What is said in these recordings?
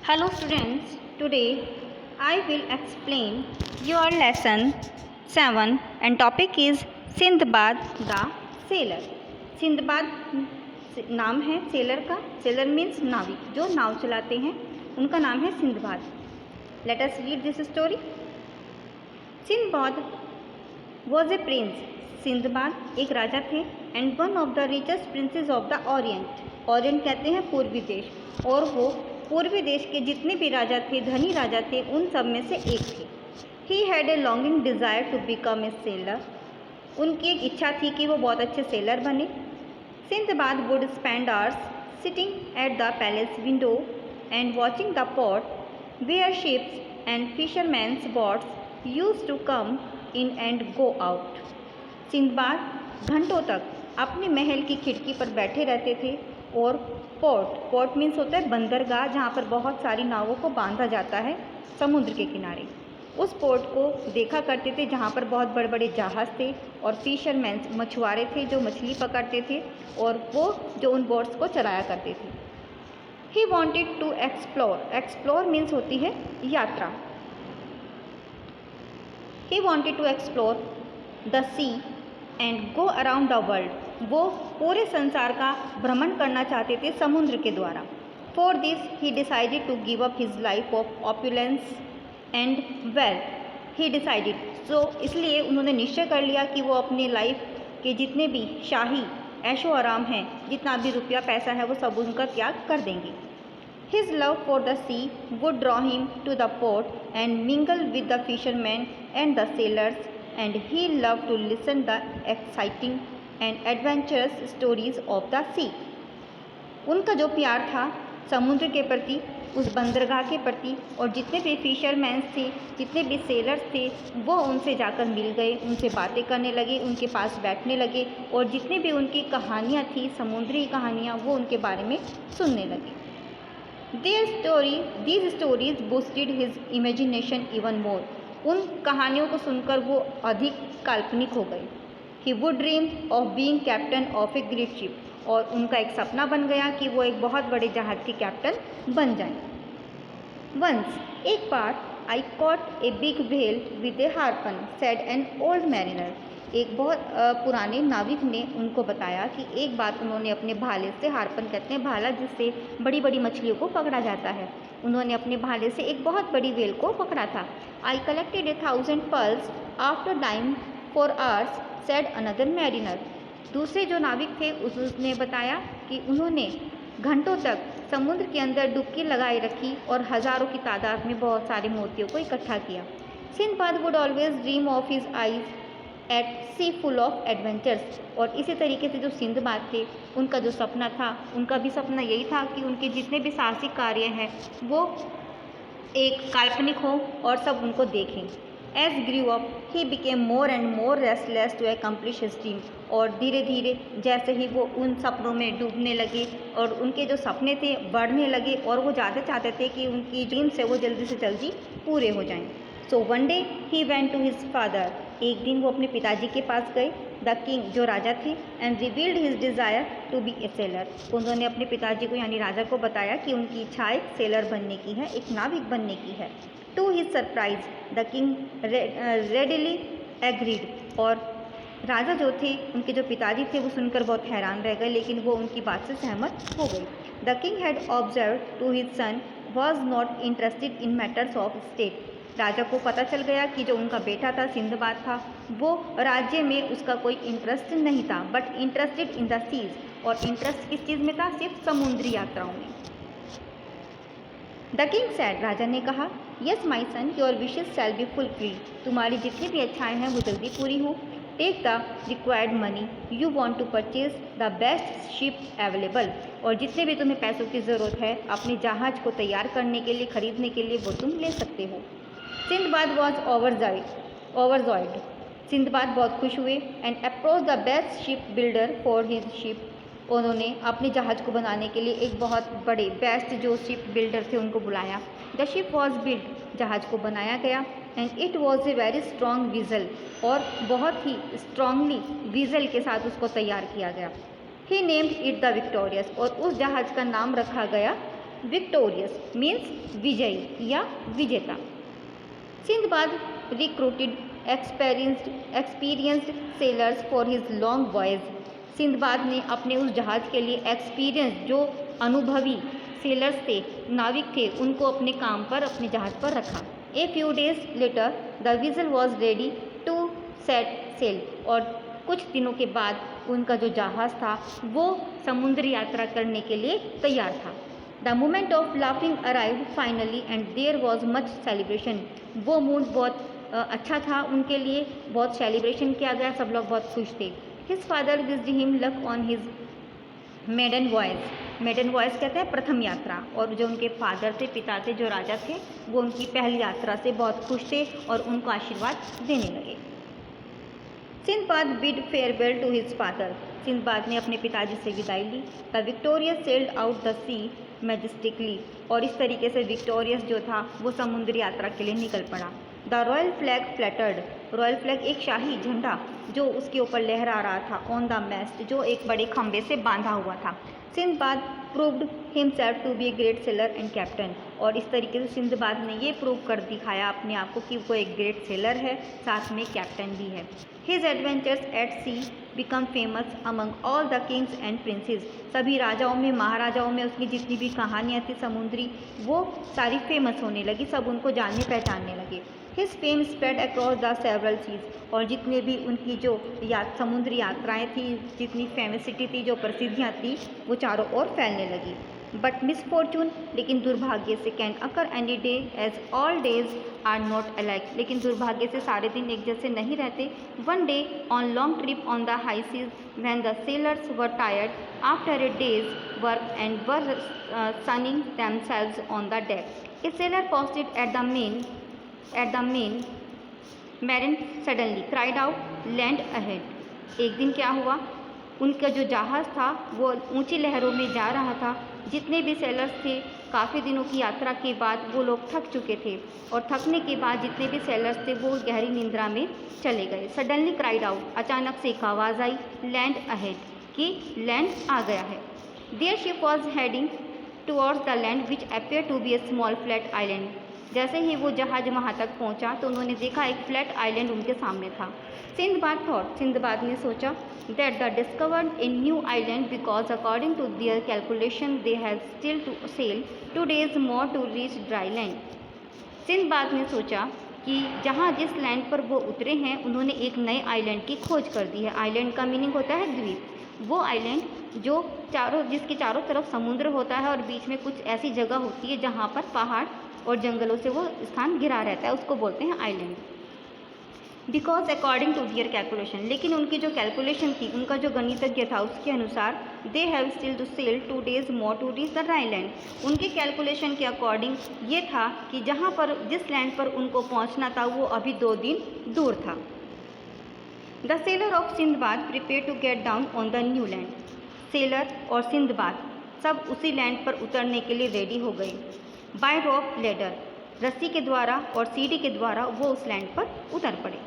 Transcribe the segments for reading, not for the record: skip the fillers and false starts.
Hello students, today I will explain your lesson 7 and topic is Sinbad the sailor. Sinbad नाम है seller का. Seller means नाविक, जो नाव चलाते हैं उनका नाम है Sinbad. Let us read this story. Sinbad was a prince. Sinbad एक राजा थे and one of the richest princes of the Orient. Orient कहते हैं पूर्वी देश, और वो पूर्वी देश के जितने भी राजा थे, धनी राजा थे, उन सब में से एक थे. He had a longing desire to become a sailor. उनकी एक इच्छा थी कि वो बहुत अच्छे सेलर बने. Sinbad would spend hours sitting at the palace window and watching the port where ships and fishermen's boats used to come in and go out. Sinbad घंटों तक अपने महल की खिड़की पर बैठे रहते थे और पोर्ट मीन्स होता है बंदरगाह, जहाँ पर बहुत सारी नावों को बांधा जाता है समुद्र के किनारे. उस पोर्ट को देखा करते थे जहाँ पर बहुत बड़े बड़े जहाज़ थे और फिशरमैन मछुआरे थे जो मछली पकड़ते थे और वो जो उन बोट्स को चलाया करते थे. He wanted to explore means होती है यात्रा. He wanted to explore the sea and go around the world. वो पूरे संसार का भ्रमण करना चाहते थे समुद्र के द्वारा. For this he decided to give up his life of opulence and wealth. He decided इसलिए उन्होंने निश्चय कर लिया कि वो अपनी लाइफ के जितने भी शाही ऐशो आराम हैं, जितना भी रुपया पैसा है, वो सब उनका त्याग कर देंगे. His love for the sea would draw him to the port and mingle with the fisherman and the sailors and he loved to listen the exciting and adventurous stories of the sea. उनका जो प्यार था समुद्र के प्रति, उस बंदरगाह के प्रति, और जितने भी फिशरमैन थे, जितने भी सेलर्स थे, वो उनसे जाकर मिल गए, उनसे बातें करने लगे, उनके पास बैठने लगे और जितनी भी उनकी कहानियाँ थी, समुद्री कहानियाँ, वो उनके बारे में सुनने लगे. These stories boosted his imagination even more. उन कहानियों को सुनकर वो अधिक काल्पनिक हो गए. He would dream of being captain of a great ship. और उनका एक सपना बन गया कि वो एक बहुत बड़े जहाज़ के कैप्टन बन जाएं. Once, एक बार, I caught a big whale with a harpoon, said an old mariner. एक बहुत पुराने नाविक ने उनको बताया कि एक बार उन्होंने अपने भाले से, हार्पन कहते हैं भाला जिससे बड़ी बड़ी मछलियों को पकड़ा जाता है, उन्होंने अपने भाले से एक बहुत बड़ी व्हेल को पकड़ा था. I collected 1,000 pearls after dying for hours, said another mariner. दूसरे जो नाविक थे उसने बताया कि उन्होंने घंटों तक समुद्र के अंदर डुबकी लगाई रखी और हज़ारों की तादाद में बहुत सारे मोतियों को इकट्ठा किया. Sindbad would always dream of his eyes at sea full of adventures. और इसी तरीके से जो सिंदबाद थे, उनका जो सपना था, उनका भी सपना यही था कि उनके जितने भी साहसिक कार्य हैं वो एक काल्पनिक हो और सब उनको देखें. As grew up he became more and more restless to accomplish his dream. और धीरे धीरे जैसे ही वो उन सपनों में डूबने लगे और उनके जो सपने थे बढ़ने लगे और वो ज़्यादा चाहते थे कि उनकी ड्रीम से वो जल्दी से जल्दी पूरे हो जाएं. So one day he went to his father. एक दिन वो अपने पिताजी के पास गए, द किंग जो राजा थे, and revealed his desire to be a sailor. उन्होंने अपने पिताजी को यानी राजा को बताया कि उनकी इच्छा एक सेलर बनने की है, एक नाविक बनने की है. To his surprise the king readily agreed. और राजा जो थे, उनके जो पिताजी थे, वो सुनकर बहुत हैरान रह गए, लेकिन वो उनकी बात से सहमत हो गई. The king had observe to his son was not interested in matters of state. राजा को पता चल गया कि जो उनका बेटा था, सिंदबाद था, वो राज्य में उसका कोई इंटरेस्ट नहीं था, but interested in the seas. और इंटरेस्ट किस चीज़ में था? सिर्फ समुद्री यात्राओं में. द किंग सैड, राजा ने कहा, yes my son, your wishes shall be fulfilled. तुम्हारी जितनी भी इच्छाएं हैं वो जल्दी पूरी हो. Take the required money, you want to purchase the best ship available. और जितने भी तुम्हें पैसों की ज़रूरत है अपने जहाज़ को तैयार करने के लिए, खरीदने के लिए, वो तुम ले सकते हो. Sinbad was overjoyed. सिंदबाद बहुत खुश हुए and approach the best ship builder for his ship. उन्होंने अपने जहाज़ को बनाने के लिए एक बहुत बड़े बेस्ट जो शिप बिल्डर थे उनको बुलाया. The ship was build. जहाज़ को बनाया गया and it was a very strong vessel. और बहुत ही स्ट्रांगली वीजल के साथ उसको तैयार किया गया. ही नेम्ड इट द विक्टोरियस. और उस जहाज़ का नाम रखा गया विक्टोरियस मीन्स विजयी या विजेता। Sinbad recruited experienced sellers for his long voyage. Sinbad ने अपने उस जहाज़ के लिए एक्सपीरियंस जो अनुभवी सेलर्स थे, नाविक थे, उनको अपने काम पर, अपने जहाज़ पर रखा। A few days later the vessel was ready to set sail. और कुछ दिनों के बाद उनका जो जहाज़ था वो समुद्री यात्रा करने के लिए तैयार था। The moment of laughing arrived finally and there was much celebration. वो मूड बहुत अच्छा था उनके लिए, बहुत सेलिब्रेशन किया गया, सब लोग बहुत खुश थे। His father wished him luck on his maiden voyage. Maiden voyage कहते हैं प्रथम यात्रा। और जो उनके फादर थे, पिता थे, जो राजा थे, वो उनकी पहली यात्रा से बहुत खुश थे और उनको आशीर्वाद देने लगे। Sindbad bid farewell to his father. Sindbad ने अपने पिताजी से विदाई ली। The Victorious sailed out the sea majestically. और इस तरीके से विक्टोरियस जो था वो समुद्री यात्रा के लिए निकल पड़ा। The royal flag flattered. Royal flag एक शाही झंडा जो उसके ऊपर लहरा रहा था, ऑन द मैस्ट, जो एक बड़े खंबे से बांधा हुआ था। Sindbad proved himself to be a great sailor and captain. और इस तरीके से सिंदबाद ने ये प्रूव कर दिखाया अपने आप को कि वो एक ग्रेट सेलर है, साथ में कैप्टन भी है। His adventures at sea become famous among all the kings and princes. सभी राजाओं में, महाराजाओं में उसकी जितनी भी कहानियाँ थी समुद्री, वो सारी फेमस होने लगी, सब उनको जानने पहचानने लगे। His fame spread across the several seas. और जितने भी उनकी जो समुद्री यात्राएं थी, जितनी फेमसिटी थी, जो प्रसिद्धियाँ थी, वो चारों ओर फैलने लगी। बट मिसफॉर्चून, लेकिन दुर्भाग्य से, can occur any day as all days are not alike. लेकिन दुर्भाग्य से सारे दिन एक जैसे नहीं रहते। One day on long trip on the high seas when the sailors were tired after a day's work and were sunning themselves on the deck, a sailor posted at the main marine suddenly cried out, land ahead। एक दिन क्या हुआ, उनका जो जहाज़ था वो ऊंची लहरों में जा रहा था। जितने भी सेलर्स थे, काफ़ी दिनों की यात्रा के बाद वो लोग थक चुके थे और थकने के बाद जितने भी सेलर्स थे वो गहरी निंद्रा में चले गए। सडनली क्राइड आउट, अचानक से एक आवाज़ आई, लैंड अहेड, कि लैंड आ गया है। Their ship was heading towards the land which appear to be a small flat island. जैसे ही वो जहाज वहाँ तक पहुँचा तो उन्होंने देखा एक फ्लैट आइलैंड उनके सामने था। सिंदबाद थॉट, सिंदबाद ने सोचा, that the discovered a new island because according to their calculation they have still to sail 2 days more to reach dry land. Sindbad ने सोचा कि जहाँ जिस लैंड पर वो उतरे हैं उन्होंने एक नए आइलैंड की खोज कर दी है। आइलैंड का मीनिंग होता है द्वीप। वो आइलैंड जो जिसके चारों तरफ समुद्र होता है और बीच में कुछ ऐसी जगह होती है जहाँ पर पहाड़ और जंगलों से वो स्थान घिरा रहता है, उसको बोलते हैं island. Because according to their calculation, लेकिन उनकी जो कैलकुलेशन थी, उनका जो गणितज्ञ था उसके अनुसार, they have still to sail 2 days more to reach the dry land. उनके कैलकुलेशन के अकॉर्डिंग ये था कि जहाँ पर जिस लैंड पर उनको पहुँचना था वो अभी 2 दिन दूर था। The sailor of Sindbad prepare to get down on the new land. Sailor और सिंदबाद सब उसी लैंड पर उतरने के लिए रेडी हो गए। बाय रॉप लेडर, रस्सी के द्वारा और सीढ़ी के द्वारा वो उस लैंड पर उतर पड़े।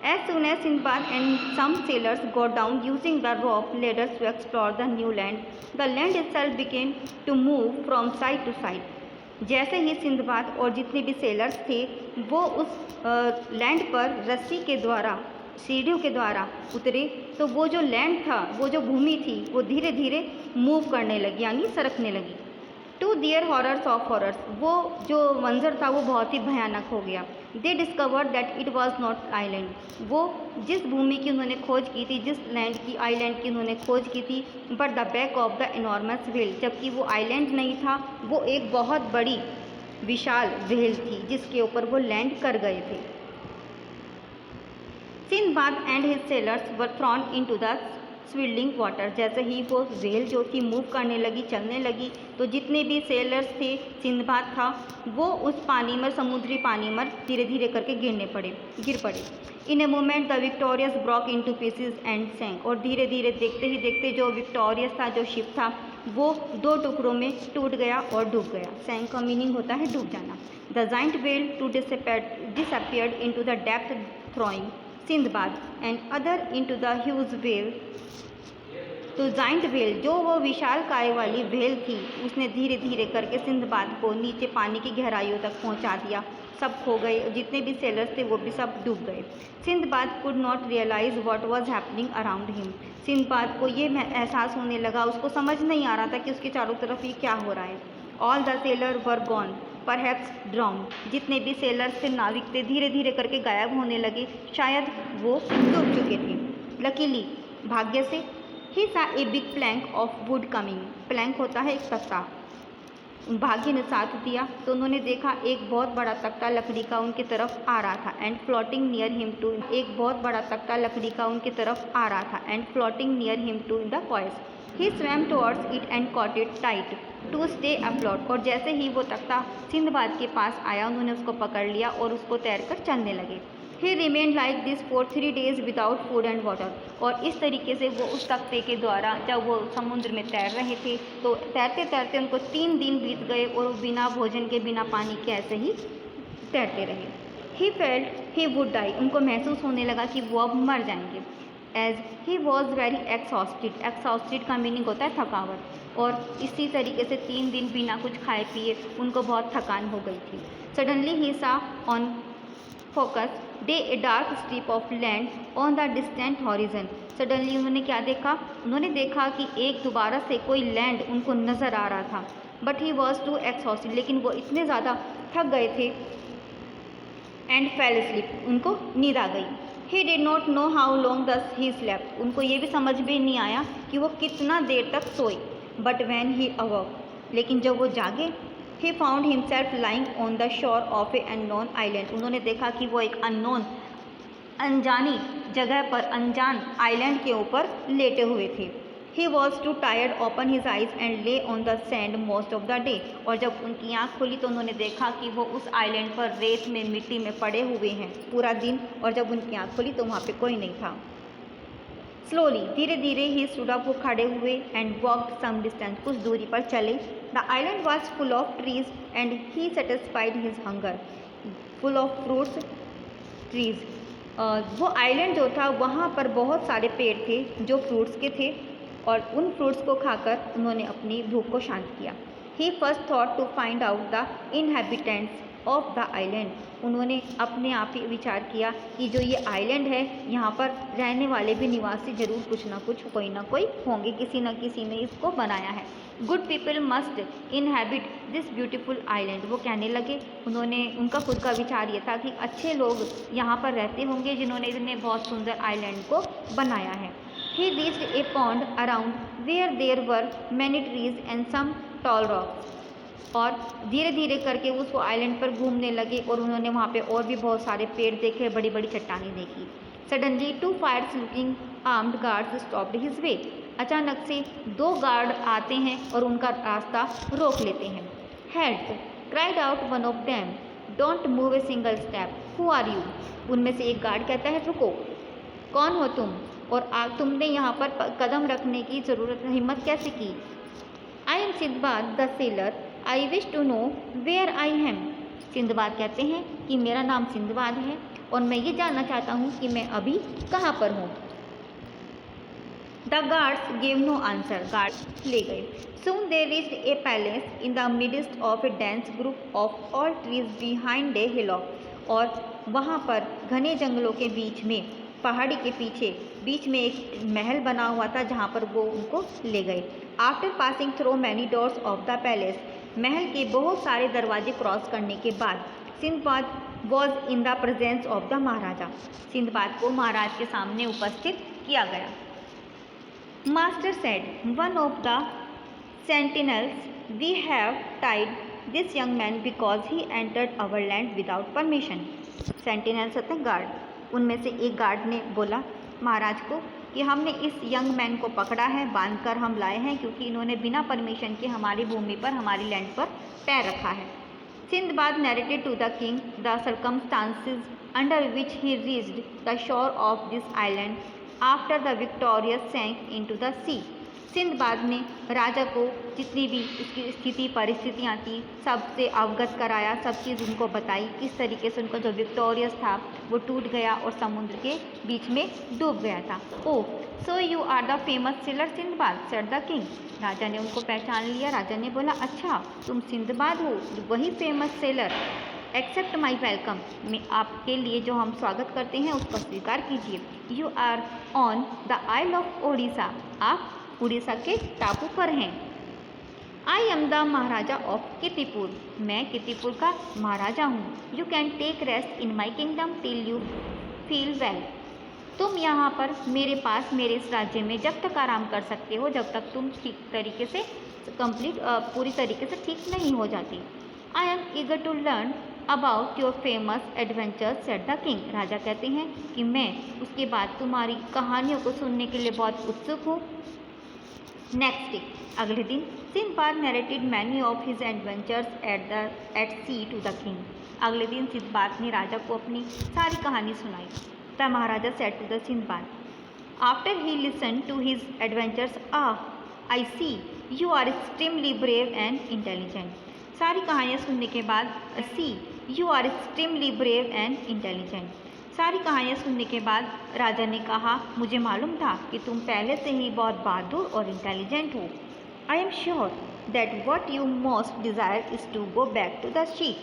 As soon as Sindbad and some sailors got down using the rope ladders to explore the new land, the land itself began to move from side to side. जैसे ही सिंदबाद और जितने भी सेलर्स थे वो उस लैंड पर रस्सी के द्वारा, सीढ़ियों के द्वारा उतरे, तो वो जो लैंड था, वो जो भूमि थी, वो धीरे धीरे मूव करने लगी, यानी सरकने लगी। To their horrors of horrors, वो जो मंजर था वो बहुत ही भयानक हो गया। दे discovered that it was not island, वो जिस भूमि की उन्होंने खोज की थी, जिस लैंड की, आइलैंड की उन्होंने खोज की थी, but the back of the enormous whale, जबकि वो आइलैंड नहीं था, वो एक बहुत बड़ी विशाल व्हेल थी जिसके ऊपर वो लैंड कर गए थे। Sindbad and his sailors were thrown into the swirling water. जैसे ही वो व्हेल जो थी मूव करने लगी, चलने लगी, तो जितने भी सेलर्स थे, सिंदबाद था, वो उस पानी में, समुद्री पानी में धीरे धीरे करके गिर पड़े। In a moment the Victorious broke into pieces and sank, और धीरे धीरे देखते ही देखते जो विक्टोरियस था, जो शिप था, वो 2 टुकड़ों में टूट गया और डूब गया। सैंक का मीनिंग होता है डूब जाना। The giant whale to disappeared into the depth, throwing Sindbad and other into the huge wave तो जाइंट व्हेल, जो वो विशाल काय वाली व्हेल थी, उसने धीरे धीरे करके सिंदबाद को नीचे पानी की गहराइयों तक पहुंचा दिया। सब खो गए, जितने भी सेलर्स थे वो भी सब डूब गए। Sindbad could not realise what was happening around him. Sindbad को ये एहसास होने लगा, उसको समझ नहीं आ रहा था कि उसके चारों तरफ ये क्या हो रहा है। All the seller were gone, perhaps drowned. जितने भी सेलर्स थे, नाविक थे, धीरे धीरे करके गायब होने लगे, शायद वो डूब चुके थे। लकीली, भाग्य से, he saw a big plank of wood coming. Plank होता है एक तख्ता। भाग्य ने साथ दिया तो उन्होंने देखा एक बहुत बड़ा तख्ता लकड़ी का उनकी तरफ आ रहा था। And floating near him to, एक बहुत बड़ा तख्ता लकड़ी का उनकी तरफ आ रहा था। And floating near him to in the voice, he swam towards it and caught it tight to stay afloat. और जैसे ही वो तख्ता सिंदबाद के पास आया, उन्होंने उसको पकड़ लिया और उसको तैरकर चलने लगे। He remain like this for 3 days without food and water. और इस तरीके से वो उस तख्ते के द्वारा, जब वो समुद्र में तैर रहे थे, तो तैरते तैरते उनको 3 दिन बीत गए और बिना भोजन के, बिना पानी के ऐसे ही तैरते रहे। He felt he would die, उनको महसूस होने लगा कि वो अब मर जाएंगे। As he was very exhausted, exhausted का मीनिंग होता है थकावट। और इसी तरीके से 3 दिन बिना कुछ खाए पिए उनको बहुत थकान हो गई थी। सडनली ही सा on focus day a dark strip of land on the distant horizon. Suddenly उन्होंने क्या देखा? उन्होंने देखा कि एक दोबारा से कोई लैंड उनको नज़र आ रहा था। But he was too exhausted, लेकिन वो इतने ज़्यादा थक गए थे। एंड फेल स्लीप, उनको नींद आ गई। He did not know how long दस ही स्लेप्ट, उनको ये भी समझ में नहीं आया कि वो कितना देर तक सोए। बट वैन ही अवॉक, लेकिन जब वो जागे, he found himself lying on the shore of A unknown island, उन्होंने देखा कि वो एक अननोन, अनजानी जगह पर, अनजान आइलैंड के ऊपर लेटे हुए थे। He was too tired open his eyes and lay on the sand most of the day. और जब उनकी आँख खुली तो उन्होंने देखा कि वो उस आइलैंड पर रेत में, मिट्टी में पड़े हुए हैं पूरा दिन। और जब उनकी आँख खुली तो वहाँ पे कोई नहीं था। स्लोली, धीरे धीरे ही स्टूड अप, वो खड़े हुए। एंड वॉकड सम डिस्टेंस, कुछ दूरी पर चले। The island was full of trees and he satisfied his hunger. Full of fruits, trees, वो आइलैंड जो था वहाँ पर बहुत सारे पेड़ थे जो फ्रूट्स के थे, और उन फ्रूट्स को खाकर उन्होंने अपनी भूख को शांत किया। He first thought to find out the inhabitants of the island, उन्होंने अपने आप ही विचार किया कि जो ये आइलैंड है, यहाँ पर रहने वाले भी निवासी जरूर कुछ ना कुछ, कोई ना कोई होंगे, किसी न किसी ने इसको बनाया है। Good people must inhabit this beautiful island, वो कहने लगे, उन्होंने, उनका खुद का विचार ये था कि अच्छे लोग यहाँ पर रहते होंगे जिन्होंने इन्हें बहुत सुंदर आइलैंड को बनाया है। He reached a pond around where there were many trees and some tall rocks, और धीरे धीरे करके उस आइलैंड पर घूमने लगे और उन्होंने वहाँ पे और भी बहुत सारे पेड़ देखे, बड़ी बड़ी चट्टानें देखी। Suddenly 2 fierce looking armed guards stopped his way, अचानक से 2 गार्ड आते हैं और उनका रास्ता रोक लेते हैं। Help, cried out one of them, don't move a single step, who are you, उनमें से एक गार्ड कहता है रुको, कौन हो तुम, और तुमने यहाँ पर कदम रखने की ज़रूरत, हिम्मत कैसे की? I am Sindbad the sailor, I wish to know where I am. Sindbad कहते हैं कि मेरा नाम सिंदबाद है और मैं ये जानना चाहता हूँ कि मैं अभी कहाँ पर हूँ। The guards gave no answer, guard ले गए। Soon they reached a palace in the midst of a dense group of all trees behind a hillock, और वहाँ पर घने जंगलों के बीच में, पहाड़ी के पीछे बीच में एक महल बना हुआ था जहाँ पर वो उनको ले गए। After passing through many doors of the palace, महल के बहुत सारे दरवाजे क्रॉस करने के बाद, Sindbad was in the presence of the Maharaja, Sindbad को महाराज के सामने उपस्थित किया गया। Master said, one of the sentinels, we have tied this young man because he entered our land without permission. Sentinels होते हैं गार्ड, उनमें से एक गार्ड ने बोला महाराज को कि हमने इस यंग मैन को पकड़ा है, बांधकर हम लाए हैं, क्योंकि इन्होंने बिना परमिशन के हमारी भूमि पर, हमारी लैंड पर पैर रखा है। Sindbad narrated to the king the circumstances under which he reached the shore of this island after the Victoria sank into the sea. Sindbad ने राजा को जितनी भी उसकी स्थिति परिस्थितियाँ थी सबसे अवगत कराया, सब चीज़ उनको बताई, किस तरीके से उनका जो विक्टोरियस था वो टूट गया और समुद्र के बीच में डूब गया था। Oh, so you are the famous sailor Sindbad, said the king. राजा ने उनको पहचान लिया। राजा ने बोला, अच्छा तुम सिंदबाद हो, वही famous sailor. Accept my welcome, मैं आपके लिए जो हम स्वागत करते हैं उसका स्वीकार कीजिए। You are on the isle of Odisha, आप उड़ीसा के टापू पर हैं। I am the maharaja of Kitipur, मैं कितिपुर का महाराजा हूँ। You can take rest in my kingdom till you feel well, तुम यहाँ पर मेरे पास मेरे इस राज्य में जब तक आराम कर सकते हो जब तक तुम ठीक तरीके से पूरी तरीके से ठीक नहीं हो जाती। I am eager to learn about your famous adventures, said the king. राजा कहते हैं कि मैं उसके बाद तुम्हारी कहानियों को सुनने के लिए बहुत उत्सुक हूँ। नेक्स्ट डे, अगले दिन, Sindbad narrated many of his adventures at sea to the king. अगले दिन सिंदबाद ने राजा को अपनी सारी कहानी सुनाई। The maharaja said to the Sindbad, after he listen to his adventures, I see you are extremely brave and intelligent. सारी कहानियाँ सुनने के बाद, see you are extremely brave and intelligent, सारी कहानियाँ सुनने के बाद राजा ने कहा, मुझे मालूम था कि तुम पहले से ही बहुत बहादुर और इंटेलिजेंट हो। I am sure that what you most desire is to go back to the ship,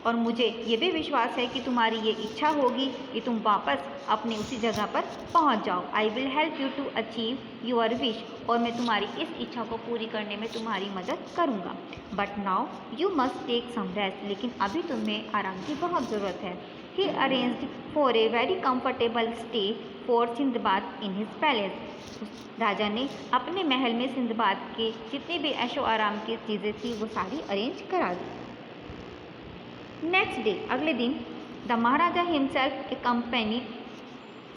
और मुझे ये भी विश्वास है कि तुम्हारी ये इच्छा होगी कि तुम वापस अपने उसी जगह पर पहुंच जाओ। I will help you to achieve your wish, और मैं तुम्हारी इस इच्छा को पूरी करने में तुम्हारी मदद करूंगा। But now you must take some rest, लेकिन अभी तुम्हें आराम की बहुत ज़रूरत है। He arranged for a very comfortable stay for Sinbad in his palace. राजा ने अपने महल में सिंदबाद के जितनी भी ऐशो आराम की चीज़ें थी वो सारी अरेंज करा दी। नेक्स्ट डे, अगले दिन, the maharaja himself accompanied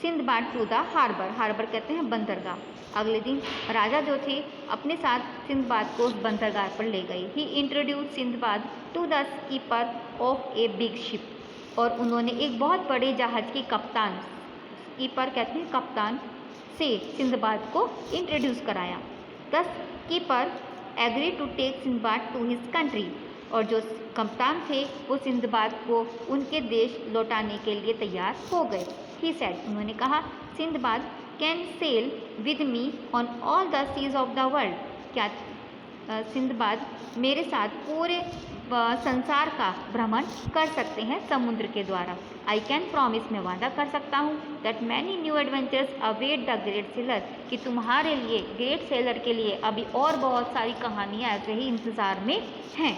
Sindbad to the harbour, harbour कहते हैं बंदरगाह। अगले दिन राजा जो थे अपने साथ सिंदबाद को उस बंदरगाह पर ले गए। ही introduce Sindbad to the skipper of a big ship, और उन्होंने एक बहुत बड़े जहाज के कप्तान, स्कीपर कहते हैं कप्तान, से सिंदबाद को इंट्रोड्यूस कराया। The skipper agree to take Sindbad to his country, और जो कप्तान थे वो सिंदबाद को उनके देश लौटाने के लिए तैयार हो गए। ही सेड, उन्होंने कहा, Sindbad can sail with me on all the seas of the world, क्या सिंदबाद मेरे साथ पूरे संसार का भ्रमण कर सकते हैं समुद्र के द्वारा। आई कैन प्रॉमिस, मैं वादा कर सकता हूँ, that many new adventures await the great seller, कि तुम्हारे लिए ग्रेट सेलर के लिए अभी और बहुत सारी कहानियाँ ऐसे ही इंतज़ार में हैं।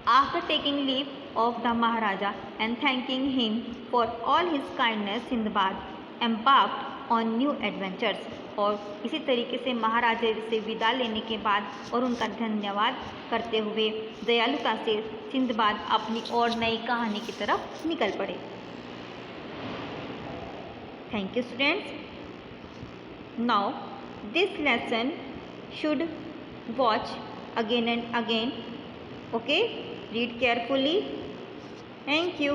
After taking leave of the Maharaja and thanking him for all his kindness, Sinbad embarked on new adventures, और इसी तरीके से महाराजा से विदा लेने के बाद और उनका धन्यवाद करते हुए दयालुता से सिंदबाद अपनी और नई कहानी की तरफ निकल पड़े। Thank you students. Now this lesson should watch again and again. Okay, read carefully. Thank you.